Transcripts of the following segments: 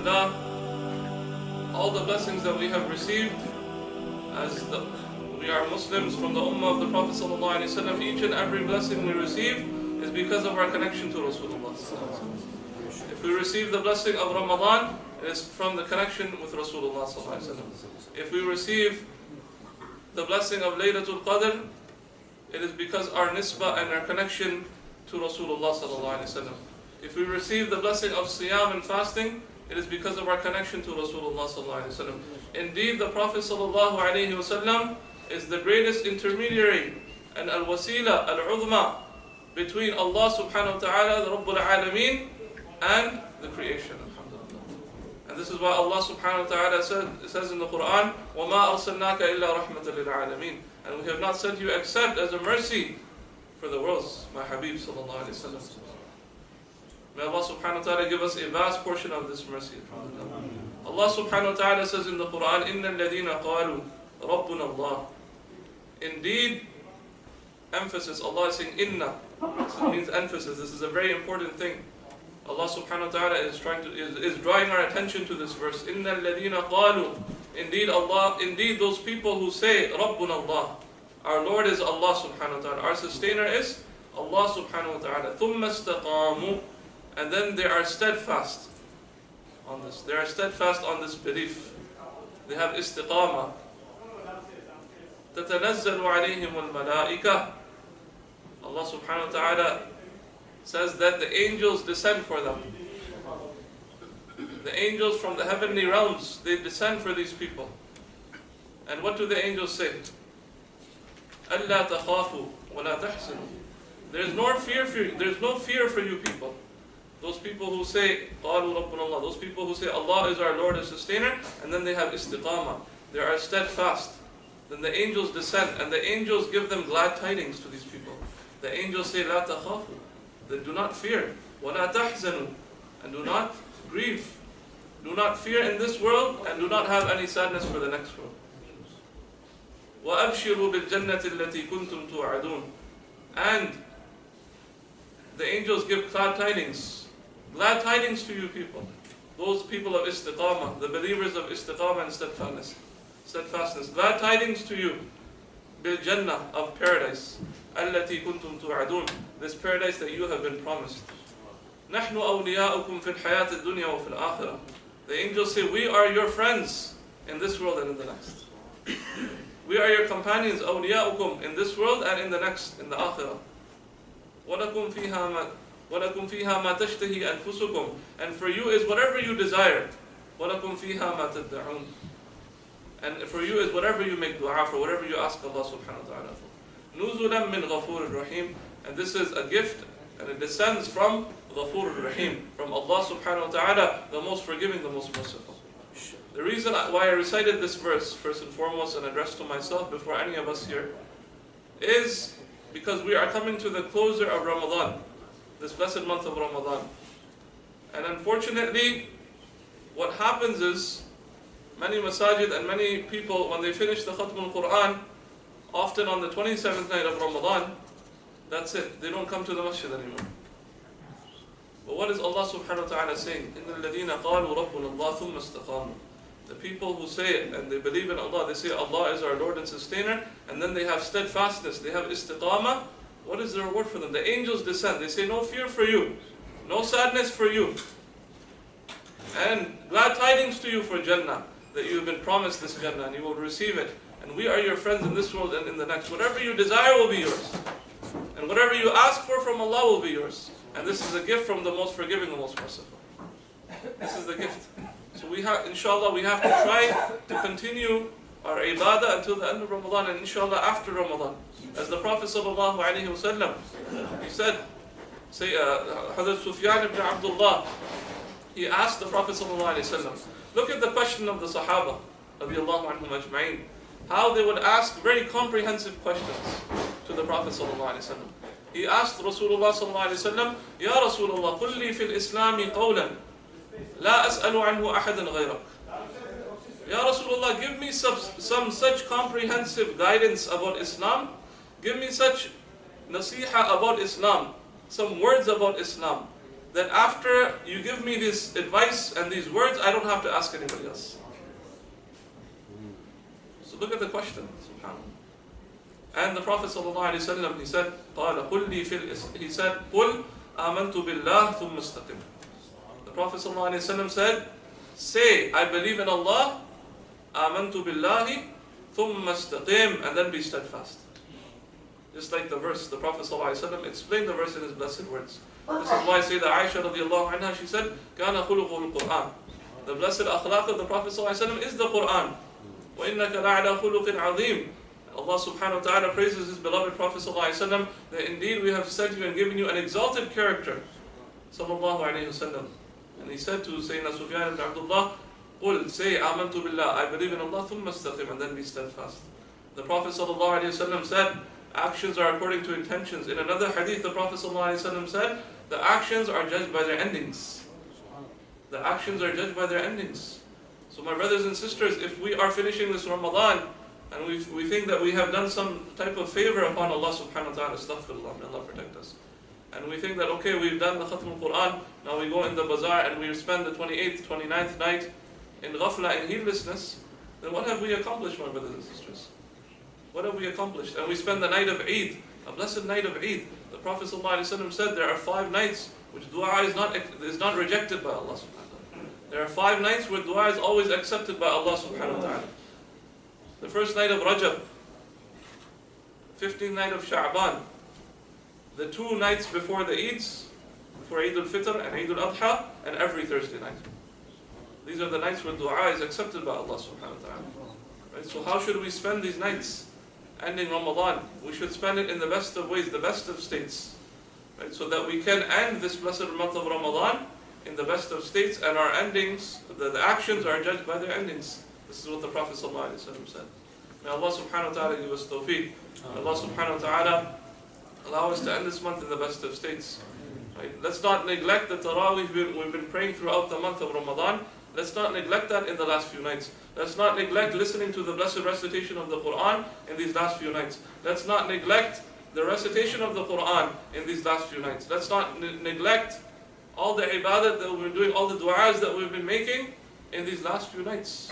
Alhamdulillah, all the blessings that we have received we are Muslims from the Ummah of the Prophet ﷺ, each and every blessing we receive is because of our connection to Rasulullah. If we receive the blessing of Ramadan, it is from the connection with Rasulullah. If we receive the blessing of Laylatul Qadr, it is because our nisbah and our connection to Rasulullah. If we receive the blessing of Siyam and fasting, it is because of our connection to Rasulullah. Indeed, the Prophet ﷺ is the greatest intermediary and al-wasila, al-udhma, between Allah subhanahu wa ta'ala, the Rabbul Alameen, and the creation. And this is why Allah subhanahu wa ta'ala says in the Quran, وَمَا أَرْسَلْنَاكَ إِلَّا رَحْمَةً لِلْعَالَمِينَ. And we have not sent you except as a mercy for the worlds, my Habib sallallahu alayhi wa sallam. May Allah subhanahu wa ta'ala give us a vast portion of this mercy. Allah subhanahu wa ta'ala says in the Quran, إِنَّ الَّذِينَ قَالُوا رَبُّنَا اللَّهِ. Indeed, emphasis, Allah is saying inna. So it means emphasis. This is a very important thing. Allah subhanahu wa ta'ala is drawing our attention to this verse. إِنَّ الَّذِينَ قَالُوا. Indeed those people who say, رَبُّنَا اللَّهِ. Our Lord is Allah subhanahu wa ta'ala. Our sustainer is Allah subhanahu wa ta'ala. ثُمَّ اسْتَقَامُوا. And then they are steadfast on this. They are steadfast on this belief. They have istiqamah. تَتَنَزَّلُ عَلَيْهِمُ الْمَلَائِكَةِ. Allah subhanahu wa ta'ala says that the angels descend for them. The angels from the heavenly realms, they descend for these people. And what do the angels say? أَلَّا تَخَافُوا وَلَا تَحْزَنُوا. There's no fear for you people. Those people who say, قَالُوا رَبُّنَا اللَّهِ. Those people who say, Allah is our Lord and Sustainer, and then they have istiqamah. They are steadfast. Then the angels descend, and the angels give them glad tidings to these people. The angels say, لَا تَخَافُوا. They do not fear. وَلَا تَحْزَنُوا. And do not grieve. Do not fear in this world, and do not have any sadness for the next world. وَأَبْشِرُوا بِالْجَنَّةِ الَّتِي كُنْتُمْ تُوعَدُونَ. And the angels give glad tidings. Glad tidings to you people. Those people of istiqamah, the believers of istiqamah and steadfastness. Glad tidings to you. Bil-Jannah, of paradise. الَّتِي كُنْتُمْ تُوعَدُونَ. This paradise that you have been promised. نَحْنُ أَوْلِيَاؤُكُمْ فِي الْحَيَاةِ الدُّنْيَا وَفِي الْآخِرَةِ. The angels say, we are your friends in this world and in the next. We are your companions, أَوْلِيَاؤُكُمْ, in this world and in the next, in the akhirah. وَلَكُمْ فِيهَا مَا تَشْتَهِي أَنفُسُكُمْ. And for you is whatever you desire. وَلَكُمْ فِيهَا مَا تَدَّعُونَ. And for you is whatever you make dua for, whatever you ask Allah subhanahu wa ta'ala for. نُزُلًا مِّن غَفُورٍ رَحِيمٍ. And this is a gift, and it descends from Ghafur Rahim, from Allah subhanahu wa ta'ala, the most forgiving, the most merciful. The reason why I recited this verse, first and foremost, and addressed to myself before any of us here, is because we are coming to the closer of Ramadan, this blessed month of Ramadan. And unfortunately, what happens is, many masajid and many people, when they finish the Khatm al-Quran, often on the 27th night of Ramadan, that's it. They don't come to the masjid anymore. But what is Allah subhanahu wa ta'ala saying? إِنَّ الَّذِينَ قَالُوا رَبُّنَا اللَّهُ ثُمَّ اسْتَقَامُوا. The people who say it and they believe in Allah, they say Allah is our Lord and Sustainer, and then they have steadfastness, they have istiqamah. What is the reward for them? The angels descend. They say, no fear for you, no sadness for you, and glad tidings to you for Jannah, that you have been promised this Jannah and you will receive it. And we are your friends in this world and in the next. Whatever you desire will be yours. And whatever you ask for from Allah will be yours. And this is a gift from the most forgiving, the most merciful. This is the gift. So we have, inshallah, we have to try to continue our ibadah until the end of Ramadan, and inshallah after Ramadan. As the Prophet sallallahu alaihi wasallam, he said, Hazrat Sufyan ibn Abdullah, he asked the Prophet sallallahu alaihi wasallam, look at the question of the Sahaba, radiyallahu anhum ajma'in, how they would ask very comprehensive questions to the Prophet sallallahu alaihi wasallam. He asked Rasulullah sallallahu alaihi wasallam, Ya Rasulullah, قل لي في الإسلام قولا لا أسأل عنه أحدا غيرك. Ya Rasulullah, give me some such comprehensive guidance about Islam. Give me such nasiha about Islam, some words about Islam, that after you give me this advice and these words, I don't have to ask anybody else. So look at the question, subhanAllah. And the Prophet ﷺ, he said, he said, قُلْ آمَنْتُ بِاللَّهِ ثُمَّ اسْتَقِمْ. The Prophet ﷺ said, say, I believe in Allah, آمَنْتُ بِاللَّهِ ثُمَّ اسْتَقِمْ, and then be steadfast. Just like the verse, the Prophet ﷺ explained the verse in his blessed words. This is why Sayyidah Aisha radiallahu anha, she said, كَانَ خُلُقُهُ الْقُرْآنِ. The blessed akhlaq of the Prophet ﷺ is the Qur'an. وَإِنَّكَ لَعَلَى خُلُقٍ عَظِيمٍ. Allah subhanahu wa ta'ala praises His beloved Prophet ﷺ that indeed we have sent you and given you an exalted character. Sallallahu alayhi wasallam. And he said to Sayyidina Sufyan ibn Abdullah, قُلْ, say, آمَنْتُ بِاللَّهِ, I believe in Allah, ثُمَّ اسْتَقِمْ, and then be steadfast. The Prophet sallallahu alayhi wasallam said, actions are according to intentions. In another hadith, the Prophet sallallahu alayhi wasallam said, the actions are judged by their endings. The actions are judged by their endings. So my brothers and sisters, if we are finishing this Ramadan, and we think that we have done some type of favor upon Allah subhanahu wa ta'ala, astaghfirullah, may Allah protect us. And we think that, okay, we've done the Khatm al-Quran, now we go in the bazaar and we spend the 28th, 29th night in ghafla, in heedlessness, then what have we accomplished, my brothers and sisters? What have we accomplished? And we spend the night of Eid, a blessed night of Eid. The Prophet ﷺ said there are 5 nights which dua is not rejected by Allah subhanahu wa ta'ala. There are 5 nights where dua is always accepted by Allah subhanahu wa ta'ala. The first night of Rajab, 15th night of Sha'ban, the 2 nights before the Eids, before Eid al-Fitr and Eid al-Adha, and every Thursday night. These are the nights where dua is accepted by Allah subhanahu wa ta'ala. Right? So how should we spend these nights ending Ramadan? We should spend it in the best of ways, the best of states. Right? So that we can end this blessed month of Ramadan in the best of states, and our endings, the actions are judged by their endings. This is what the Prophet ﷺ said. May Allah subhanahu wa ta'ala give us tawfiq. May Allah subhanahu wa ta'ala allow us to end this month in the best of states. Right? Let's not neglect the Taraweeh we've been praying throughout the month of Ramadan. Let's not neglect that in the last few nights. Let's not neglect listening to the blessed recitation of the Quran in these last few nights. Let's not neglect the recitation of the Quran in these last few nights. Let's not neglect all the ibadat that we've been doing, all the du'as that we've been making in these last few nights.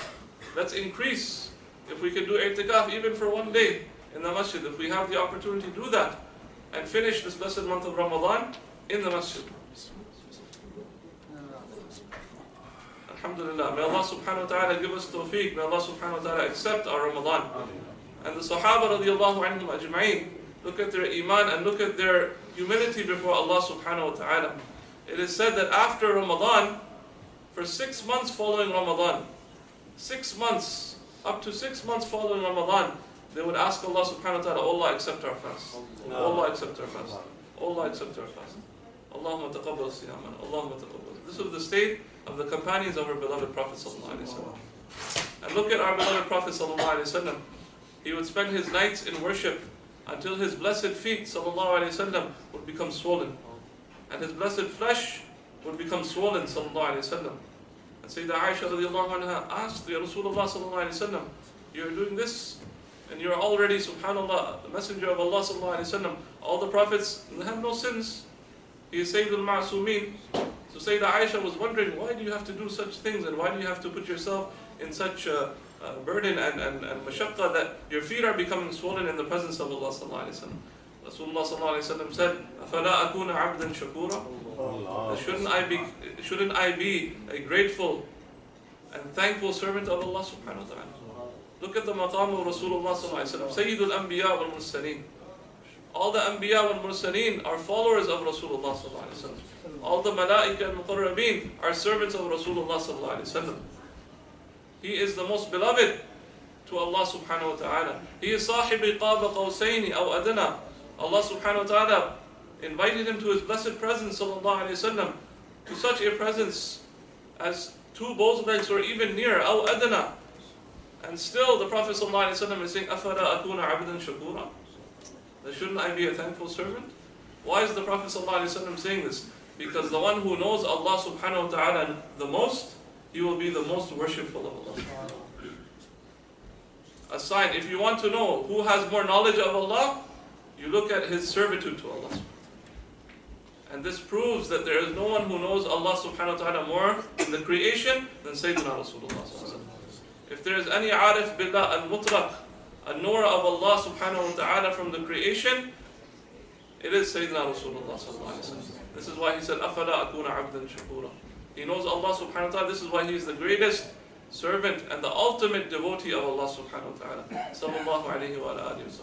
Let's increase. If we can do i'tikaf even for 1 day in the masjid, if we have the opportunity to do that, and finish this blessed month of Ramadan in the masjid. Alhamdulillah. May Allah subhanahu wa ta'ala give us tawfiq. May Allah subhanahu wa ta'ala accept our Ramadan. And the Sahaba radiallahu anhum ajma'in, look at their iman and look at their humility before Allah subhanahu wa ta'ala. It is said that after Ramadan, for 6 months following Ramadan, 6 months, up to 6 months following Ramadan, they would ask Allah subhanahu wa ta'ala, oh Allah, accept our fast. Oh Allah, accept our fast. Oh Allah, accept our fast. Allahumma taqabbal siyamana. Allahumma taqabbal. This was the state of the companions of our beloved Prophet sallallahu alaihi wasallam. And look at our beloved Prophet sallallahu alaihi wasallam. He would spend his nights in worship until his blessed feet sallallahu alaihi wasallam would become swollen, and his blessed flesh would become swollen sallallahu alaihi wasallam. And Sayyidah Aisha radiallahu anha asked, Ya Rasulullah sallallahu alaihi wasallam, you're doing this, and you're already, subhanallah, the messenger of Allah sallallahu alaihi wasallam. All the prophets have no sins. He is Sayyidul Ma'asumeen. So Sayyidah Aisha was wondering, why do you have to do such things, and why do you have to put yourself in such burden and mashaqqa that your feet are becoming swollen in the presence of Allah sallallahu alaihi wasallam? Rasulullah sallallahu alaihi wasallam said, أَفَلَا أَكُونَ عَبْدًا شَكُورًا? Shouldn't I be a grateful and thankful servant of Allah subhanahu wa ta'ala? Look at the maqam of Rasulullah sallallahu alaihi wasallam, Sayyidul Anbiya wal Mursaleen. All the Anbiya wal Mursaleen are followers of Rasulullah sallallahu alaihi wasallam. All the Malaika and Muqarrabeen are servants of Rasulullah sallallahu alaihi wasallam. He is the most beloved to Allah subhanahu wa ta'ala. He is صاحب قاب قوسين أو أدنى. Allah subhanahu wa ta'ala invited him to his blessed presence sallallahu alaihi wasallam, to such a presence as 2 bowls legs or even near, أو أدنى. And still the Prophet sallallahu alaihi wasallam is saying, أَفَلَا أَكُونَ عَبْدًا شَكُورًا? That shouldn't I be a thankful servant? Why is the Prophet sallallahu alaihi wasallam saying this? Because the one who knows Allah subhanahu wa ta'ala the most, he will be the most worshipful of Allah. A sign, if you want to know who has more knowledge of Allah, you look at his servitude to Allah. And this proves that there is no one who knows Allah subhanahu wa ta'ala more in the creation than Sayyidina Rasulullah sallallahu alaihi wasallam. If there is any arif billah al-mutlaq, a Noor of Allah subhanahu wa ta'ala from the creation, it is Sayyidina Rasulullah sallallahu alaihi wasallam. This is why he said, أَفَلَا أَكُونَ عَبْدًا شَكُورًا. He knows Allah subhanahu wa ta'ala. This is why he is the greatest servant and the ultimate devotee of Allah subhanahu wa ta'ala. Sallallahu alayhi wa alihi wa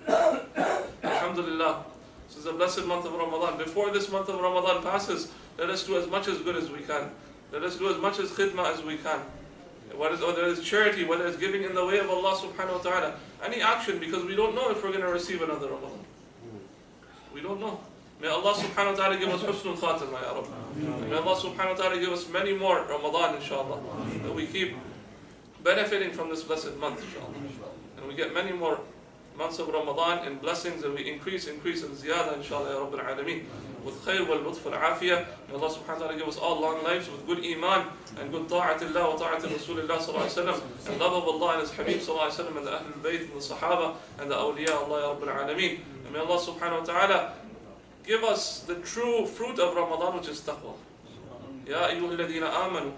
sallam. Alhamdulillah. This is a blessed month of Ramadan. Before this month of Ramadan passes, let us do as much as good as we can. Let us do as much as khidmah as we can. Whether it's charity, whether it's giving in the way of Allah subhanahu wa ta'ala. Any action, because we don't know if we're going to receive another Ramadan. We don't know. May Allah subhanahu wa ta'ala give us husnul khatimah, ya Rabbi. May Allah subhanahu wa ta'ala give us many more Ramadan, inshallah. That we keep benefiting from this blessed month, inshallah. And we get many more months of Ramadan in blessings, and we increase in ziyada, inshallah, ya Rabbil Alameen. With khair wal lutf wal afiyah. May Allah subhanahu wa ta'ala give us all long lives with good iman and good ta'atillah wa ta'atil Rasulullah sallallahu alayhi wa sallam, and love of Allah and His Habib sallallahu alayhi wa sallam, and the Ahlul Bayt and the Sahaba and the awliya Allah ya Rabbil Alameen. And may Allah subhanahu wa ta'ala give us the true fruit of Ramadan, which is taqwa. Ya ayyuha alladhina amanu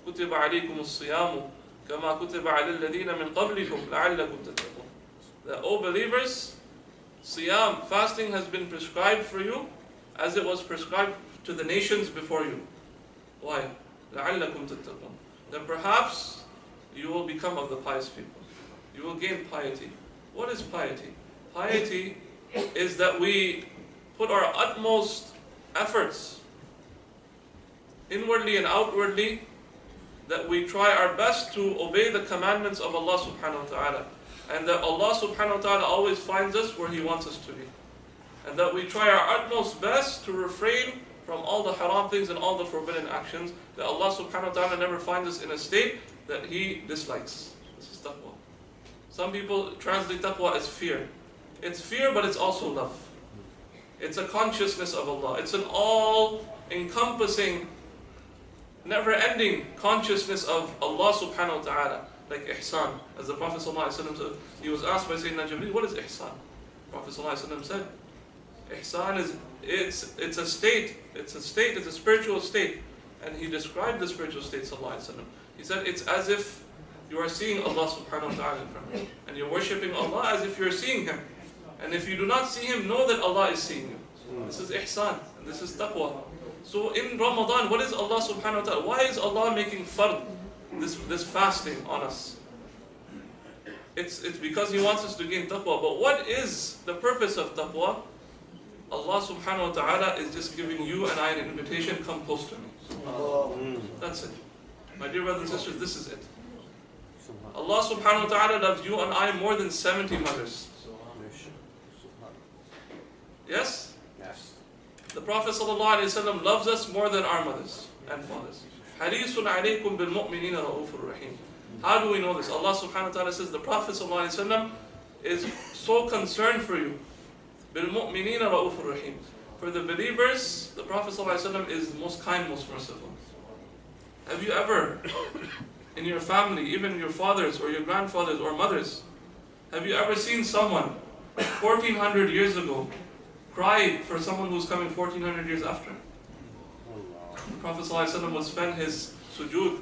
kutiba alaykum as-siyamu kama kutiba ala alladhina min qablikum la'allakum tattaqun. That, O believers, siyam, fasting, has been prescribed for you as it was prescribed to the nations before you. Why? لَعَلَّكُمْ تَتَّقُونَ. That perhaps you will become of the pious people. You will gain piety. What is piety? Piety is that we put our utmost efforts, inwardly and outwardly, that we try our best to obey the commandments of Allah subhanahu wa ta'ala. And that Allah subhanahu wa ta'ala always finds us where He wants us to be. And that we try our utmost best to refrain from all the haram things and all the forbidden actions, that Allah subhanahu wa ta'ala never finds us in a state that He dislikes. This is taqwa. Some people translate taqwa as fear. It's fear, but it's also love. It's a consciousness of Allah. It's an all-encompassing, never-ending consciousness of Allah subhanahu wa ta'ala. Like ihsan. As the Prophet ﷺ said, he was asked by Sayyidina Jibreel, what is ihsan? The Prophet ﷺ said, ihsan is, it's a state, it's a spiritual state. And he described the spiritual state, ﷺ. He said, it's as if you are seeing Allah subhanahu wa ta'ala in front of you. And you're worshipping Allah as if you're seeing Him. And if you do not see Him, know that Allah is seeing you. This is ihsan, and this is taqwa. So in Ramadan, what is Allah subhanahu wa ta'ala? Why is Allah making fard, this fasting on us? It's because He wants us to gain taqwa. But what is the purpose of taqwa? Allah subhanahu wa ta'ala is just giving you and I an invitation, come close to me. That's it. My dear brothers and sisters, this is it. Allah subhanahu wa ta'ala loves you and I more than 70 mothers. Yes? Yes. The Prophet ﷺ loves us more than our mothers and fathers. حَرِيصٌ عَلَيْكُمْ بِالْمُؤْمِنِينَ رَؤُوفٌ رَحِيمٌ. How do we know this? Allah subhanahu wa ta'ala says the Prophet ﷺ is so concerned for you. بِالْمُؤْمِنِينَ رَؤُوفٌ رَحِيمٌ. For the believers, the Prophet ﷺ is most kind, most merciful. Have you ever, in your family, even your fathers or your grandfathers or mothers, have you ever seen someone 1400 years ago cry for someone who's coming 1400 years after? The Prophet ﷺ would spend his sujood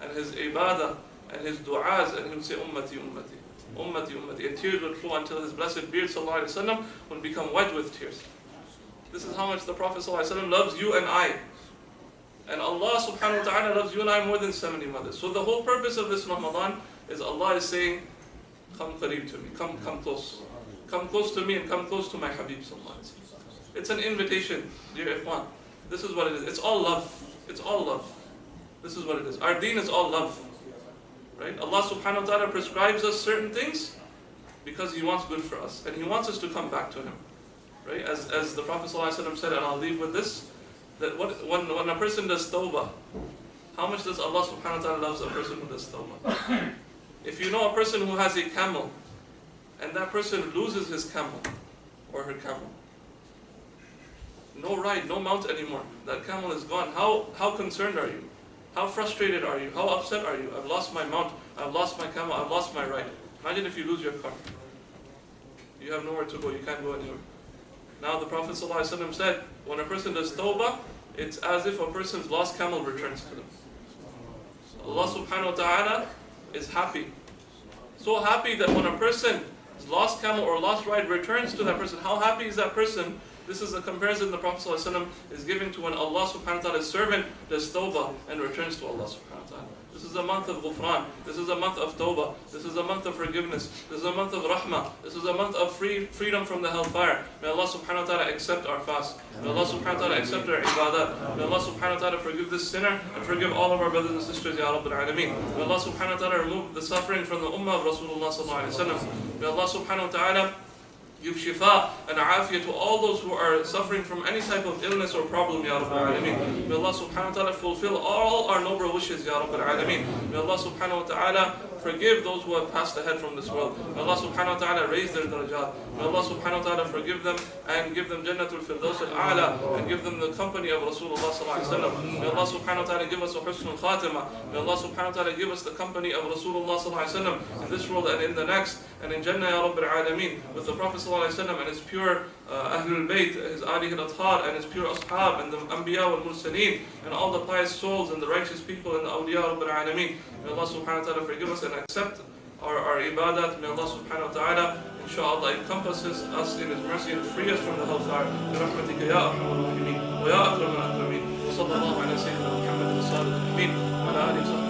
and his ibadah and his du'as, and he would say, Ummati, Ummati, Ummati, Ummati. And tears would flow until his blessed beard ﷺ would become wet with tears. This is how much the Prophet ﷺ loves you and I. And Allah subhanahu wa ta'ala loves you and I more than 70 mothers. So the whole purpose of this Ramadan is Allah is saying, come qareeb to me, come close. Come close to me and come close to my Habib sallallahu alaihi wasallam. It's an invitation, dear Ikhwan. This is what it is. It's all love. It's all love. This is what it is. Our deen is all love. Right? Allah subhanahu wa ta'ala prescribes us certain things because He wants good for us. And He wants us to come back to Him. Right? As the Prophet sallallahu alaihi wasallam said, and I'll leave with this, that when a person does tawbah, how much does Allah subhanahu wa ta'ala loves a person who does tawbah? If you know a person who has a camel, and that person loses his camel, or her camel, no ride, no mount anymore, that camel is gone, how concerned are you? How frustrated are you? How upset are you? I've lost my mount, I've lost my camel, I've lost my ride. Imagine if you lose your car. You have nowhere to go, you can't go anywhere. Now the Prophet ﷺ said, when a person does tawbah, it's as if a person's lost camel returns to them. So Allah subhanahu wa ta'ala is happy. So happy that when a person's lost camel or lost ride returns to that person, how happy is that person? This is a comparison the Prophet ﷺ is giving to when Allah subhanahu wa ta'ala's servant does tawbah and returns to Allah subhanahu wa ta'ala. This is a month of ghufran. This is a month of tawbah. This is a month of forgiveness. This is a month of rahmah. This is a month of freedom from the hellfire. May Allah subhanahu wa ta'ala accept our fast. May Allah subhanahu wa ta'ala accept our ibadat. May Allah subhanahu wa ta'ala forgive this sinner and forgive all of our brothers and sisters, Ya Rabbil Alameen. May Allah subhanahu wa ta'ala remove the suffering from the ummah of Rasulullah sallallahu alayhi wa sallam. May Allah subhanahu wa ta'ala give shifa and afiyah to all those who are suffering from any type of illness or problem, Ya Rabbil Alameen. May Allah subhanahu wa ta'ala fulfill all our noble wishes, Ya Rabbil Alameen. May Allah subhanahu wa ta'ala forgive those who have passed ahead from this world. May Allah subhanahu wa ta'ala raise their darajat. May Allah subhanahu wa ta'ala forgive them and give them Jannatul Firdaus al-A'la and give them the company of Rasulullah sallallahu alayhi wa sallam. May Allah subhanahu wa ta'ala give us a husnul khatimah. May Allah subhanahu wa ta'ala give us the company of Rasulullah sallallahu alayhi wa sallam in this world and in the next, and in Jannah, Ya Rabbil Alameen, with the Prophet sallallahu alayhi wa sallam and his pure Ahlul Bayt, his Ali al-Athhar and his pure Ashab and the Anbiya wal Mursaleen and all the pious souls and the righteous people and the Awliya Rabbil Alameen. May Allah subhanahu wa ta'ala forgive us and accept our ibadat. May Allah subhanahu wa ta'ala inshallah encompasses us in His mercy and free us from the hellfire. برحمتك يا أرحم الراحمين ويا أكرم الأكرمين وصلى الله على سيدنا محمد الصادق الأمين وعلى آله وصحبه